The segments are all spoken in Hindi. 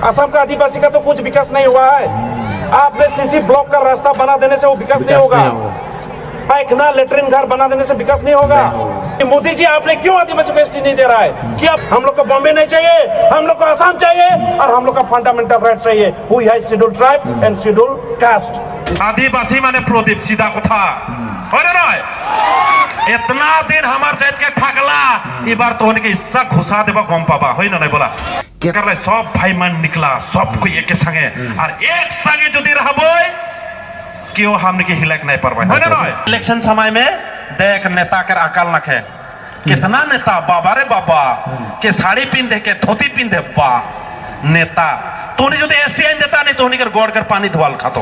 असम का आदिवासी का तो कुछ विकास नहीं हुआ है। आपने सीसी ब्लॉक का रास्ता बना देने से वो विकास नहीं होगा। पायखाना लेटरिन घर बना देने से विकास नहीं होगा। मोदी जी आपने क्यों आदिवासी को एसटी नहीं दे रहा है कि अब हम लोग को बॉम्बे नहीं चाहिए, हम लोग को आसाम चाहिए और हम लोग का फंडामेंटल राइट चाहिए। We have scheduled tribe and scheduled caste. आदिवासी माने प्रदीप सीधा कथा अरे ना इतना दिन हमार जात के ठगला ई बार तो होने के हिस्सा घुसा देबा गम पाबा होई ना नहीं बोला के करले सब भाई मान निकला सब को एक संगे और एक संगे जदी रहबोय क्यों हमने के हिलक नहीं परबा होई ना इलेक्शन समय में देख नेता के अकल नखे कितना नेता बाबा रे बाबा के साड़ी पिंधे के धोती पिंधे बा नेता तोनी जो एसटी आइन देता नहीं तोनी कर गोड़ कर पानी धोवाल खातो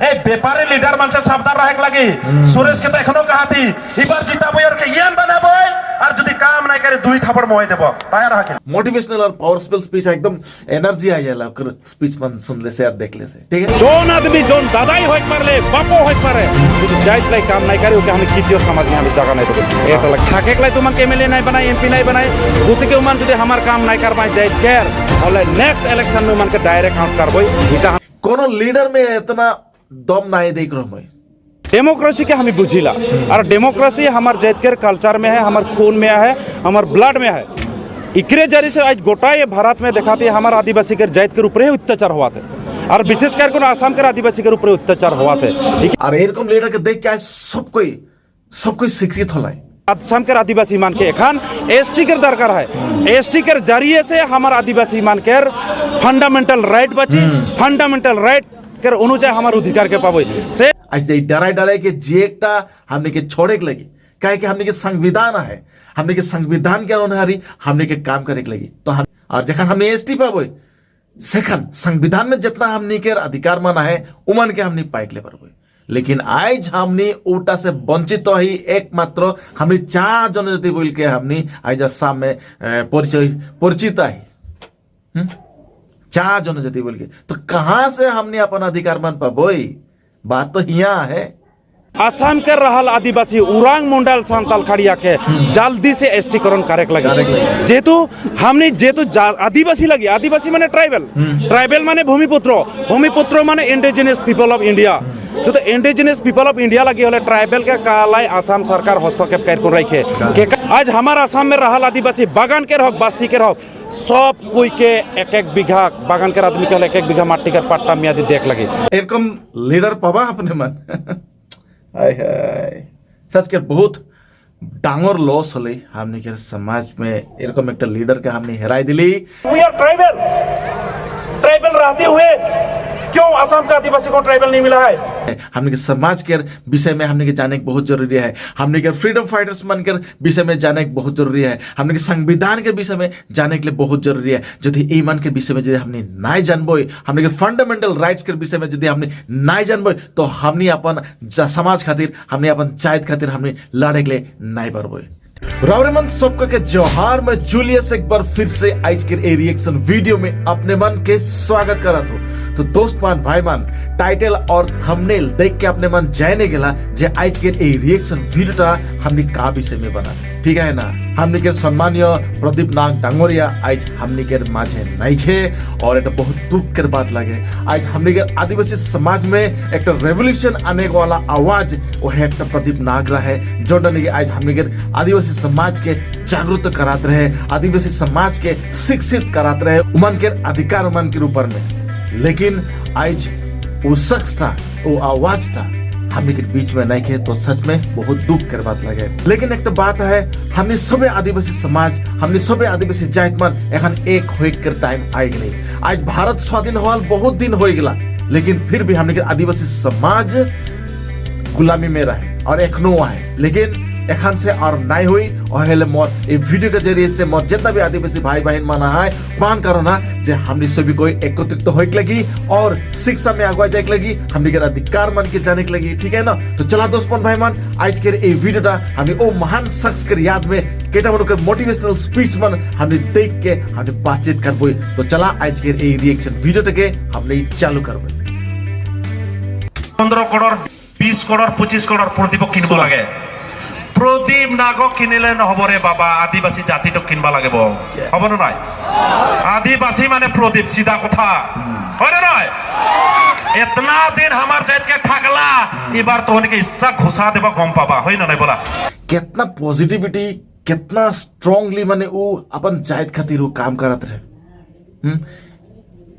ए व्यापारी लीडर मन से सावधान रहे लगी सुरेश के तो एखनो कहा थी ई बार जीताबो और के येन बनाबो और जदी काम नहीं करे दुई थापड़ मोय देबो तैयार रह के मोटिवेशनल और पावरफुल स्पीच एकदम एनर्जी आ जाला ओकर स्पीच मन सुनले से और देखले से ठीक है। जोन आदमी जोन दादाई होइत परले बापो होइत पारे जाइत लाई काम नहीं करे ओके हम कितियो समाज में हम जगह नहीं देबो एक लग खाके लाई तुमन के एमएलए नहीं बनाई एमपी नहीं बनाई बुत के मन जदी हमार काम नहीं करबाई जाइत केर होले नेक्स्ट इलेक्शन में मन के डायरेक्ट आउट करबो इटा कोनो लीडर में इतना दम नहीं देख रहा मैं। डेमोक्रेसी के हमें बुझिला और डेमोक्रेसी हमार जैतकर कल्चर में है, हमार खून में है, हमार ब्लड में है। इकरे जरी से आज गोटा ये भारत में दिखाती है हमारे आदिवासी के जात के ऊपर अत्याचार हुआ थे और विशेष करके आसाम के आदिवासी के ऊपर अत्याचार हुआ थे। और एरकम लीडर के देख के आज सब कोई शिक्षित होला आसाम के आदिवासी मान के एखान एसटी के दरकार है। एसटी के जरिए से हमारे आदिवासी मान के फंडामेंटल राइट बची फंडामेंटल राइट कर अनुसार हमारे अधिकार के पाबो से आज डराई के जेकटा हमने के छोड़े के लगी काहे कि हमने के संविधान है हमने के संविधान के अनुसार हमने के काम करे के लगी तो हम और जखन हमने एसटी पाबो सेखन संविधान में जितना हमने के अधिकार माना है उमन के हमने पाइक ले पाबो लेकिन आज हमने उल्टा से वंचित तो ही एकमात्र हमने चार जनजाति बोल के हमने आज आसाम में परिचित है चार जनजाति बोल के तो कहां से हमने अपना अधिकार मान पाबोई बात तो यहाँ है। आसाम के रहल आदिवासी उरांग मुंडल सांताल खड़िया के जल्दी से एसटीकरण करे लगे जेतु हमने जेतु आदिवासी लगी आदिवासी माने ट्राइबल माने भूमिपुत्र माने इंडिजिनियस पीपल ऑफ इंडिया जो तो इंडिजिनियस पीपल ऑफ इंडिया लगी होले ट्राइबल के कालाई आसाम सरकार हस्तक्षेप कर रखे के आज हमारा आसाम में रहल आदिवासी बागान के रहो बस्ती के रहो सब कोई के एक बीघा बागान के आदमी के एक बीघा माटी का पट्टा मियादी देख लगी एरकम लीडर पाबा अपने मन हाय हाय सच के बहुत डांगर लॉस होले हमने के समाज में एरकम एक लीडर के हमने हेराई दिली। वी आर ट्राइबल रहते हुए क्यों आसाम का आदिवासी को ट्राइबल नहीं मिला है। हमने के समाज के विषय में हमने के जाने के बहुत जरूरी है। हमने के फ्रीडम फाइटर्स मन के विषय में जाने के बहुत जरूरी है। हमने के संविधान के विषय में जाने के लिए बहुत जरूरी है। यदि ई मन के विषय में यदि हमने नहीं जानबो हमने के फंडामेंटल राइट्स के विषय में यदि हमने नहीं जानबो तो हमने अपन समाज खातिर हमने अपन जात खातिर हमने लड़े के लिए नहीं पारबो। रावरेमन सबका के जोहार में जूलियस एक बार फिर से आज के रिएक्शन वीडियो में अपने मन के स्वागत करत हो। तो दोस्त मान भाई मान टाइटल और थंबनेल देख के अपने मन जाने गेला जे आज के रिएक्शन वीडियो हमने का विषय में बना ठीक है ना। हमने के सम्मानीय प्रदीप नाग डांगोरिया आज हमने के माझे नहीं खे और एक बहुत दुख कर बात लगे आज हमने के आदिवासी समाज में एक रेवोल्यूशन आने वाला आवाज वो है एक प्रदीप नाग रहा है जो आज हमने के आदिवासी समाज के जागरूक कराते रहे आदिवासी समाज के शिक्षित कराते रहे उमन के अधिकार उमन के ऊपर में। लेकिन आज वो शख्स था वो आवाज था हमने के बीच में नहीं खे तो सच में बहुत दुख कर बात लगे। लेकिन एक बात है हमने सब आदिवासी समाज हमने सब आदिवासी जात मन एखन एक हो कर टाइम आई गए। आज भारत स्वाधीन होल बहुत दिन हो गला लेकिन फिर भी हमने के आदिवासी समाज गुलामी में रहे और एखनो है लेकिन एखन से और नहीं हुई और हेले मोर ये वीडियो के जरिए से मोर जितना भी आदिवासी भाई बहन माना है मान करो ना जे हमने सभी कोई एकत्रित तो होने लगी और शिक्षा में आगे जाने लगी हमने के अधिकार मन के जाने के लगी ठीक है ना। तो चला दोस्तों भाई मान आज के ये वीडियो हमने ओ महान शख्स के याद में केटा मन के मोटिवेशनल स्पीच मन हमने देख के हमने बातचीत करबो। तो चला आज के ये रिएक्शन वीडियो के हमने चालू करबो। 15 करोड़ 20 करोड़ 25 करोड़ प्रतिपक्ष किनबो लागे প্রদীপ নাগক কিনিলে নহব রে বাবা, আদিবাসী জাতিটোক কিনবা লাগিব, হ'ব নে নাই? আদিবাসী মানে প্রদীপ, সিধা কথা, হয় না নয়? इतना दिन हमार जात के ठगला, ई बार तो उनके हिस्सा घुसा देबा गम पाबा, होई ना नहीं बोला? कितना पॉजिटिविटी, कितना स्ट्रांगली माने वो अपन जायद खातिर वो काम करत रहे।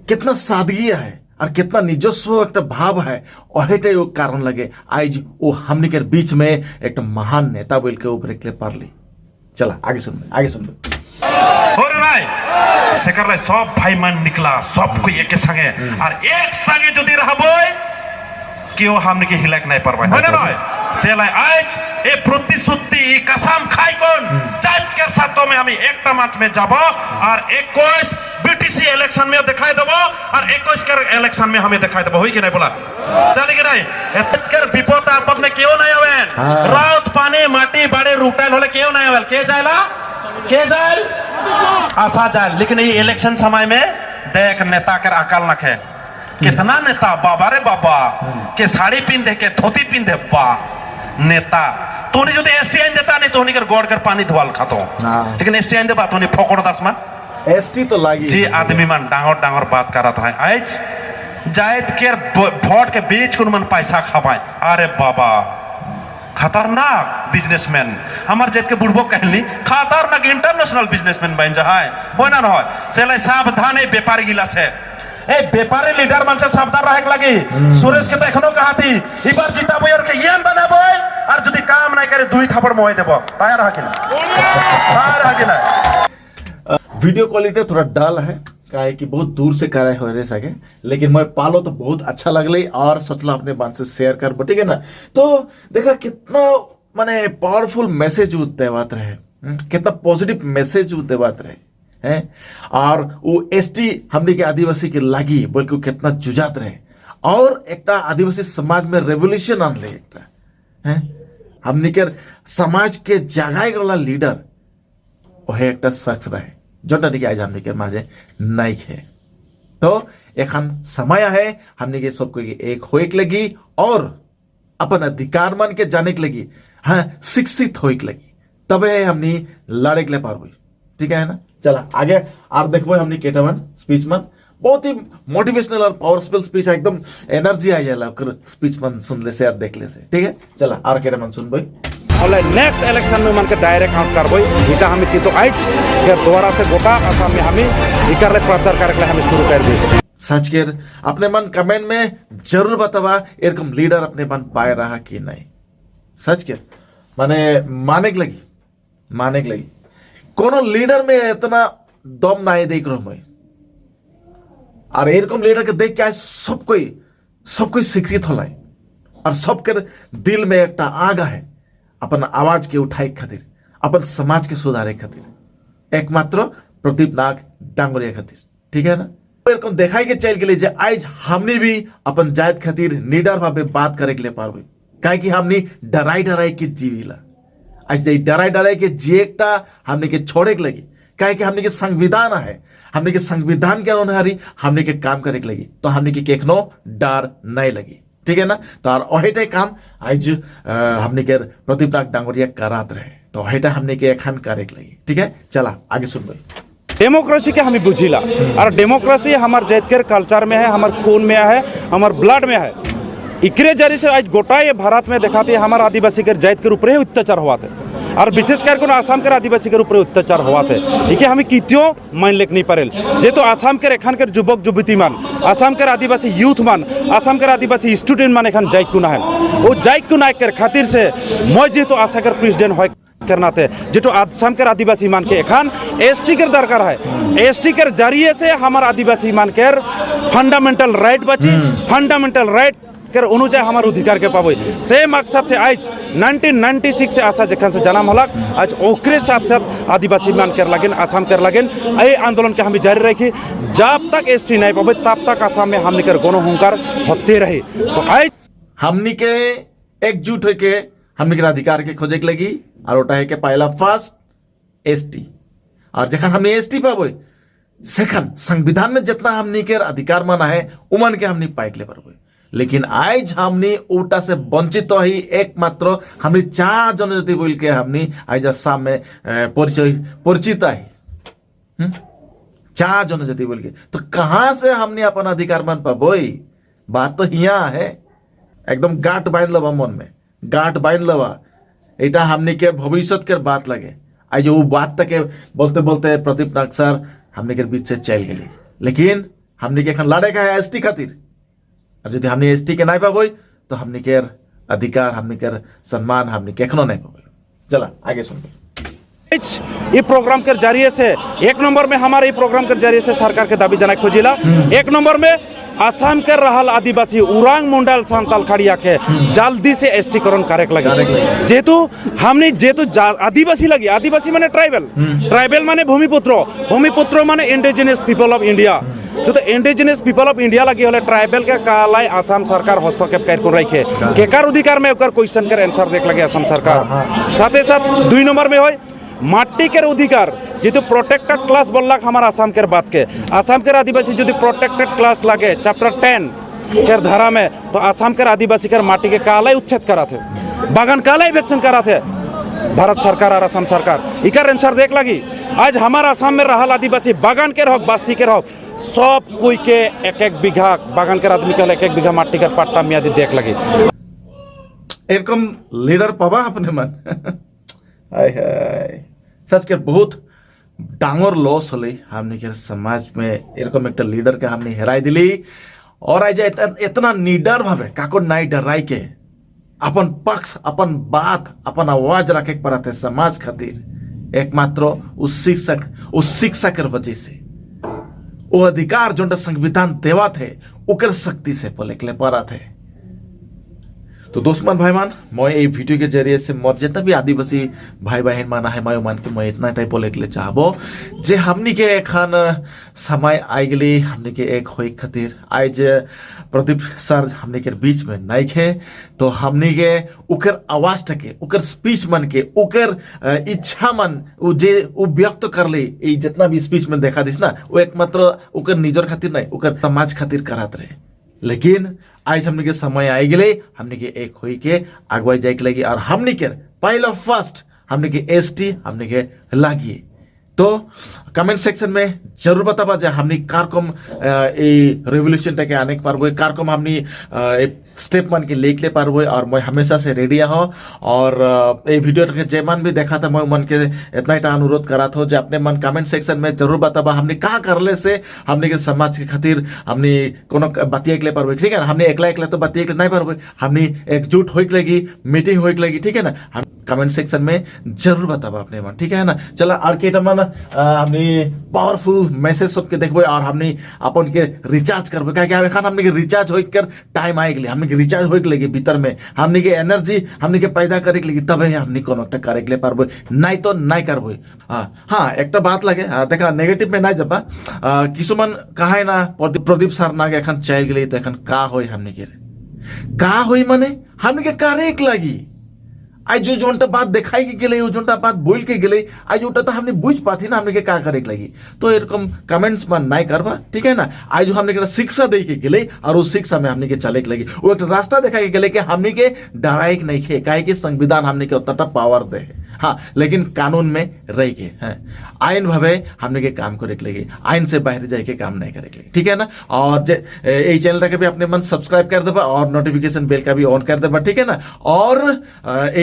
कितना सादगी है और कितना निजस्व एक भाव है, और हेटे वो कारण लगे आज वो हमने के बीच में एक महान नेता बोल के उभरे के पारली। चला आगे सुन, आगे सुन। हो रे भाई, सेकर सब भाई मन निकला, सबको एक संगे और एक संगे যদি रहबोय কেউ हमने के हिलक नहीं परबाय, হয় না নয়? সেলাই আজ এই প্রতিশ্রুতি এই কসম খাই কোন জাত के साथों में हम एक मंच में যাব और 21 बीटीसी इलेक्शन में दिखाई देबो और 21 के इलेक्शन में हमें दिखाई देबो, होई कि नहीं बोला? चले कि नहीं? एतकर विपद आपद में क्यों नहीं आवेन? रात पानी माटी बाड़े रूटल होले क्यों नहीं आवेल? के जायला? के जायल? आशा जायल। लेकिन ये इलेक्शन समय में देख नेता कर अकल नख है, कितना नेता बाबा रे बाबा के साड़ी पिंधे के धोती पिंधे बा नेता तोनी जो एसटी आइन देता नहीं तोनी कर गोड़ कर पानी धोवाल खातो, लेकिन एसटी आइन देबा तोनी फोकड़ दास मान एसटी तो लागी जी आदमी मन डांगर डांगर बात करत है आज जायद के वोट के बीच कुन मन पैसा खावाए, अरे बाबा खतरनाक बिजनेसमैन हमार जात के बुढ़बो कहली खतरनाक इंटरनेशनल बिजनेसमैन बन जा है, हो ना न हो? सेलाई सावधान है व्यापारी गिला से, ए व्यापारी लीडर मन से सावधान रहे लगी। सुरेश के तो एखनो कहा थी ई बार जिताबो और के येन बनाबो और जदी काम नहीं करे दुई थापड़ मोय देबो, तैयार रह के ना, तैयार रह के ना। वीडियो क्वालिटी थोड़ा डल है, काहे कि बहुत दूर से करे हो रहे सके, लेकिन मैं पालो तो बहुत अच्छा लगले और सोचला अपने बात से शेयर कर, ठीक है ना? तो देखा कितना माने पावरफुल मैसेज देवात रहे, कितना पॉजिटिव मैसेज देवात रहे हैं, और वो एसटी हमने के आदिवासी के लागी बोल के कितना जुझात रहे और एक आदिवासी समाज में रेवोल्यूशन आन ले एक हैं हमने के समाज के जगाए वाला लीडर वह एक शख्स रहे जो कि आज हमने के माजे नहीं है। तो एखन समय है हमने के सबको एक होइक लगी और अपन अधिकार मान के जाने के लगी, हाँ शिक्षित होइक लगी, तबे हमने लड़े के लिए पार हुई, ठीक है ना? चला आगे और देखबो हमने केटावन स्पीच मन बहुत ही मोटिवेशनल और पावरफुल स्पीच, एकदम एनर्जी आ जाला ओकर स्पीच मन सुन ले से और देख ले से, ठीक है? चला और केटावन सुनबो हले नेक्स्ट इलेक्शन में मन के डायरेक्ट आउट करबो, इटा हमें कितो आज के द्वारा से गोटा असम में हमें इकर प्रचार करे के हमें शुरू कर दी। सच के अपने मन कमेंट में जरूर बतावा एरकम लीडर अपने मन पाए रहा कि नहीं। सच के माने माने के लगी कोनो लीडर में इतना दम नहीं देख रहा मैं, और एरकम लीडर के देख के आज सब कोई शिक्षित होला और सबके दिल में एक आगा है अपन आवाज के उठाए खातिर, अपन समाज के सुधारे खातिर, एकमात्र प्रदीप नाग डांगरिया खातिर, ठीक है ना? एरकम देखाई के चल के लिए आज हमने भी अपन जायद खातिर निडर भावे बात करे के लिए पारबे, काहे कि हमने डराई के जीविला आज डराई के जिएकटा हमने के छोड़े के लगी, काहे कि हमने के संविधान है, हमने के संविधान के अनुसार हमने के काम करे के लगी, तो हमने के केखनो डर नहीं लगी, ठीक है ना? तो और ओहेटे काम आज हमने के प्रदीप नाग डांगरिया करात रहे, तो ओहेटा हमने के एखन करे के लगी, ठीक है? चला आगे सुनबो। डेमोक्रेसी के हमें बुझिला और डेमोक्रेसी हमार जात के कल्चर में है, हमार खून में है, हमार ब्लड में है। इकरे जरिए से आज गोटा ये भारत में दिखाते हमारे आदिवासी के जात के ऊपर ही अत्याचार हुआ थे, और विशेष करके आसाम के आदिवासी के ऊपर अत्याचार हुआ थे, इके हमें कितियों मान लेक नहीं पड़ेल जे तो आसाम के एखान के युवक युवती मान, आसाम के आदिवासी यूथ मान, आसाम के आदिवासी स्टूडेंट मान एखान जाइक कुना है वो जाइक कुना कर खातिर से मैं जेहेतु आशा कर प्रेसिडेंट है करना थे जेटो आसाम के आदिवासी मान के एखान एसटी के दरकार है, एसटी के जरिए से हमारे आदिवासी मान के फंडामेंटल राइट बची, फंडामेंटल राइट कर अनुजाय हमारे अधिकार के पाबे से मकसद से आज 1996 से आशा जखन से जन्म हलक आज ओकरे साथ साथ आदिवासी मान कर लगन आसाम कर लगन ए आंदोलन के हम जारी रखी, जब तक एसटी नहीं पाबे तब तक आसाम में हमने कर गोनो हुंकार होते रहे। तो आज हमनी के एकजुट होके हमनी के अधिकार के खोजे के लगी, और ओटा है के पहला फर्स्ट एसटी, और जखन हम एसटी पाबे सेकंड संविधान में जितना हमनी के अधिकार माना है उमन के हमनी पाइक ले पाबे, लेकिन आज हमनी उल्टा से वंचित ही एकमात्र हमनी 4 जनजाति बोल के हमनी आज आसाम में परिचित है 4 जनजाति बोल के। तो कहाँ से हमने अपन अधिकार मान पाबो? बात तो यहाँ है, एकदम गांठ बांध लबा, मन में गांठ बांध लबा। एटा हमने के भविष्य के बात लगे। आज वो बात तक बोलते बोलते प्रदीप नाग सर हमने के बीच से चल गए, लेकिन हमने के एखन लड़े का है एसटी खातिर। और यदि हमने एसटी के नहीं पाबो तो हमने के अधिकार, हमने के सम्मान हमने के एखनो नहीं पाबो। चला आगे सुन। ये प्रोग्राम के जरिए से 1 नंबर में हमारे ये प्रोग्राम के जरिए से सरकार के दाबी जना खोजिला। 1 नंबर में आसाम के रहल आदिवासी उरांग मुंडाल सांताल खड़िया के जल्दी से एसटीकरण करे लगे। जेतु हमने जेतु आदिवासी लगी, आदिवासी माने ट्राइबल माने भूमिपुत्र माने इंडिजिनियस पीपल ऑफ इंडिया। जो तो इंडिजिनियस पीपल ऑफ इंडिया लगी होले ट्राइबल के कालाई आसाम सरकार हस्तक्षेप कर रखे केकर अधिकार में ओकर क्वेश्चन के आंसर देख लगे आसाम सरकार। साथे साथ 2 नंबर में होय माटी के अधिकार जो प्रोटेक्टेड क्लास बोलला हमारा आसाम के बात के। आसाम के आदिवासी जो प्रोटेक्टेड क्लास लगे चैप्टर 10 के धारा में, तो आसाम के आदिवासी के माटी के काला उच्छेद करा थे, बागान काला इवेक्शन करा थे भारत सरकार और असम सरकार। इकर आंसर देख लगी आज हमारा आसाम में रहल आदिवासी बागान के रहक बस्ती के रहक सब कोई के 1-1 बीघा बागान के आदमी के 1-1 बीघा माटी के पट्टा मियादी देख लगी। एरकम लीडर पाबा अपने मन हाय हाय सच के बहुत डांगर लॉस होले हमने के समाज में। एरकम एक लीडर के हमने हेराई दिली और आज इतना निडर भावे काको नाई डराई के अपन पक्ष, अपन बात, अपन आवाज रखे पड़ते समाज खातिर। एकमात्र उस शिक्षा के वजह से वो अधिकार जो संविधान देवा थे उकर शक्ति से पलकले पड़ा थे। तो दोस्तमान भाईमान मैं ये वीडियो के जरिए से मोर जितना भी आदिवासी भाई बहन माना है मैं मान के मैं इतना टाइप बोले के लिए चाहबो जे हमनी के एखन समय आई गली हमनी के एक होई खातिर। आज प्रदीप सर हमनी के बीच में नहीं खे, तो हमनी के उकर आवाज टके, उकर स्पीच मन के, उकर इच्छा मन वो व्यक्त कर ले। जितना भी स्पीच में देखा दिस ना वो एकमात्र उकर निजर खातिर नहीं, उकर समाज खातिर करात रहे। लेकिन आज हमने के समय आई गए, हमने के एक होई के अगुवाई जाए के लगी और हमने के पहला फर्स्ट हमने के एसटी हमने के लागिए। तो कमेंट सेक्शन में जरूर बताबा जे हमनी कारकम रेवोल्यूशन के आने के पारबो, कारकम हमनी स्टेप मान के लेके पारबो। और मैं हमेशा से रेडी हो और ये वीडियो के जे मन भी देखा था मैं मन के इतना ही अनुरोध करा था जो अपने मन कमेंट सेक्शन में जरूर बताबा हमने कहा करले से हमने के समाज के खातिर हमने कोनो बतिया के ले पारबो। ठीक है ना, हमने एकला तो बतिया के नहीं पारबो, हमने एकजुट होइक लगी, मीटिंग होइक लगी। ठीक है ना, हम कमेंट सेक्शन में जरूर बताबा अपने मन। ठीक है ना, चला और के मन हमने पावरफुल मैसेज सबके देखबे और हमने अपन के रिचार्ज करबे। क्या एखन हमने के रिचार्ज होइक कर टाइम आए गेले, हमने के रिचार्ज होइक लगे भीतर में, हमने के एनर्जी हमने के पैदा करे के लगे, तबे हमने कोनो एकटा करे के ले पारबे, नहीं तो नहीं करबे। हाँ एकटा बात लगे देखा नेगेटिव में नहीं जबा किसुमन कहाय ना प्रदीप सर ना एखन चल गेले तो एखन का होय हमने के का होई माने हमने के करे के लगी। आज जो जोंटा बात दिखाई के गेले, जोंटा बात बोल के गेले, आज उटा तो हमने बुझ पाती ना हमने के का करे के लगी। तो एरकम कमेंट्स में नहीं करबा। ठीक है ना, आज जो हमने के शिक्षा दे के गेले और उस शिक्षा में हमने के चले के लगी, वो एक रास्ता दिखा के गेले कि हमने के डराए के नहीं खे, काहे कि संविधान हमने के उतना पावर दे है। हाँ, लेकिन कानून में रह के हैं आईन भावे हमने के काम करे के लगे, आईन से बाहर जाए के काम नहीं करे के लगे। ठीक है ना, और ये चैनल के भी अपने मन सब्सक्राइब कर देबा और नोटिफिकेशन बेल का भी ऑन कर देबा। ठीक है ना, और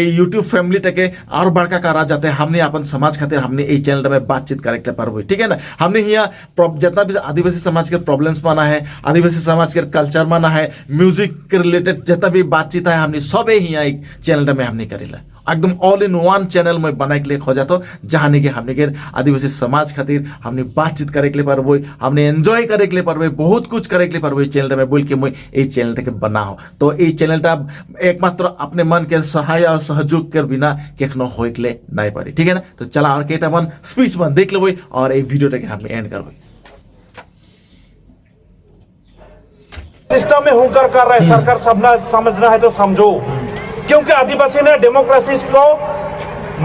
यूट्यूब फैमिली टके और बड़का करा जाते हैं हमने अपन समाज खातिर हमने ये चैनल में बातचीत करे के पारबो। ठीक है ना, हमने यहाँ जितना भी आदिवासी समाज के प्रॉब्लम्स माना है, आदिवासी समाज के कल्चर माना है, म्यूजिक के रिलेटेड जितना भी बातचीत है हमने सब यहाँ एक चैनल में हमने करेला। एकदम ऑल इन वन चैनल में बनाए के लिए खोजा तो जहाँ के हमने के आदिवासी समाज खातिर हमने बातचीत करे के लिए पारबो, हमने एंजॉय करे के लिए पारबो, बहुत कुछ करे के लिए पारबो। चैनल में बोल के मैं ये चैनल के बनाओ, तो ये चैनल एकमात्र अपने मन के सहाय और सहयोग के बिना केखनो होय के लिए नहीं पारी। ठीक है ना, तो चला और केटा मन स्पीच मन देख लेबो और ये वीडियो के हम एंड करबो। सिस्टम में हुंकार कर रहा है सरकार, सबना समझना है तो समझो, क्योंकि आदिवासी ने डेमोक्रेसी को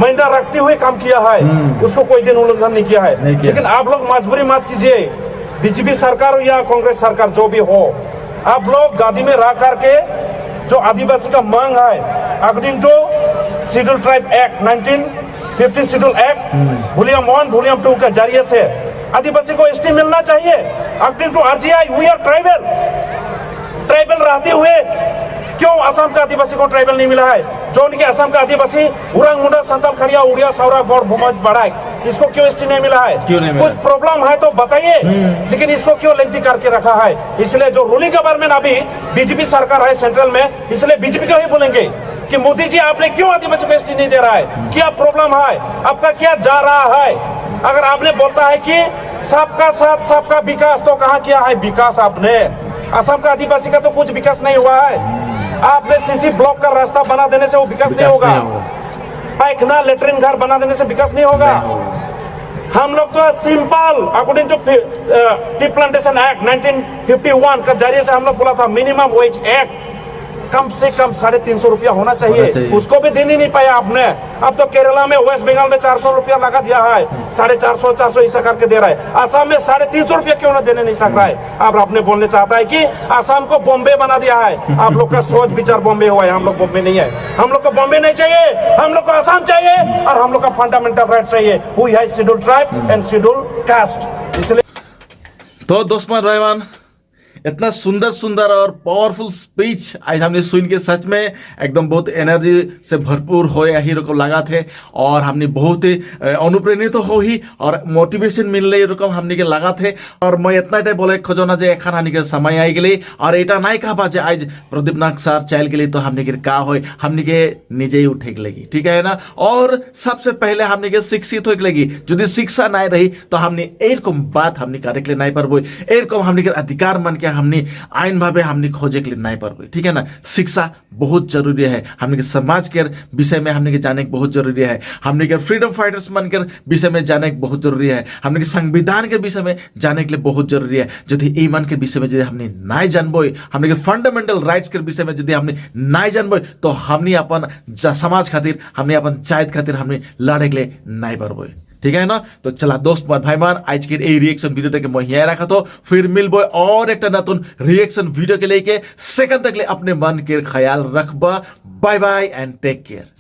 मायने रखते हुए काम किया है, उसको कोई दिन उल्लंघन नहीं किया है। लेकिन आप लोग मजबूरी मत कीजिए, बीजेपी सरकार या कांग्रेस सरकार जो भी हो, आप लोग गादी में रह करके जो आदिवासी का मांग है according to schedule tribe act 1950 schedule act volume 1 volume 2 के जरिए से आदिवासी को एसटी मिलना चाहिए। According to RGI we are tribal रहते हुए क्यों असम का आदिवासी को ट्राइबल नहीं मिला है? जो उनके असम का आदिवासी उरांग मुंडा संताल खड़िया उड़िया सौरा गौड़ भूमज बड़ाक इसको क्यों एसटी नहीं मिला है? क्यों नहीं मिला? कुछ प्रॉब्लम है तो बताइए, लेकिन इसको क्यों लेंथी करके रखा है? इसलिए जो रूलिंग गवर्नमेंट अभी बीजेपी सरकार है सेंट्रल में, इसलिए बीजेपी को ही बोलेंगे कि मोदी जी आपने क्यों आदिवासी को एसटी नहीं दे रहा है? क्या प्रॉब्लम है आपका, क्या जा रहा है? अगर आपने बोलता है कि सबका साथ सबका विकास, तो कहाँ किया है विकास आपने? असम का आदिवासी का तो कुछ विकास नहीं हुआ है। आपने सीसी ब्लॉक का रास्ता बना देने से वो विकास नहीं होगा। पायखाना लेटरिन घर बना देने से विकास नहीं होगा। हम लोग तो simple according to tea plantation act 1951 का जरिए से हम लोग बोला था मिनिमम वेज एक्ट कम से कम 350 रुपया होना चाहिए। उसको भी दे नहीं पाया आपने। अब तो केरला में वेस्ट बंगाल में 400 रुपया लगा दिया है, 450 ऐसा करके दे रहा है। असम में 350 रुपया क्यों ना देने नहीं सक रहा है? अब आपने बोलने चाहता है कि असम को बॉम्बे बना दिया है। आप लोग का सोच विचार बॉम्बे हुआ है, हम लोग बॉम्बे नहीं है। हम लोग को बॉम्बे नहीं चाहिए, हम लोग को असम चाहिए और हम लोग का फंडामेंटल राइट चाहिए। We have schedule tribe and schedule caste. इसलिए तो दोस्तों रहमान, इतना सुंदर सुंदर और पावरफुल स्पीच आज हमने सुन के सच में एकदम बहुत एनर्जी से भरपूर हो या हीरो को लगा थे और हमने बहुत ही अनुप्रेरित तो हो ही और मोटिवेशन मिलने रकम हमने के लगा थे। और मैं इतना बोले खोजना जे एखान हानि के समय आई गई और एटा नहीं कहा जे आज प्रदीप नाग सर चल गई तो हमने के का हो हमने के निजे ही उठे लगी, ठीक है ना। और सबसे पहले हमने के शिक्षित हो लगी। यदि शिक्षा नहीं रही तो हमने एरकम बात हमने करे के लिए नहीं पारबो, एरकम हमने के अधिकार मन के हमने आइन भावे हमने खोजे के लिए नहीं पारबो, ठीक है ना। शिक्षा बहुत जरूरी है। हमने के समाज के विषय में हमने के जाने के बहुत जरूरी है। हमने के फ्रीडम फाइटर्स मन के विषय में जाने के बहुत जरूरी है। हमने के संविधान के विषय में जाने के लिए बहुत जरूरी है। यदि ई मन के विषय में यदि हमने नहीं जानबो, हमने के फंडामेंटल राइट्स के विषय में यदि हमने नहीं जानबो तो हमने अपन समाज खातिर, हमने अपन जात खातिर हमने लड़े के लिए नहीं पारबो, ठीक है ना। तो चला दोस्त भाई मान आज के रिएक्शन वीडियो तक मैं यहाँ रखा तो फिर मिलबो और एक नतुन रिएक्शन वीडियो के लेके सेकंड तक ले अपने मन के ख्याल रखबा। Bye bye and take care.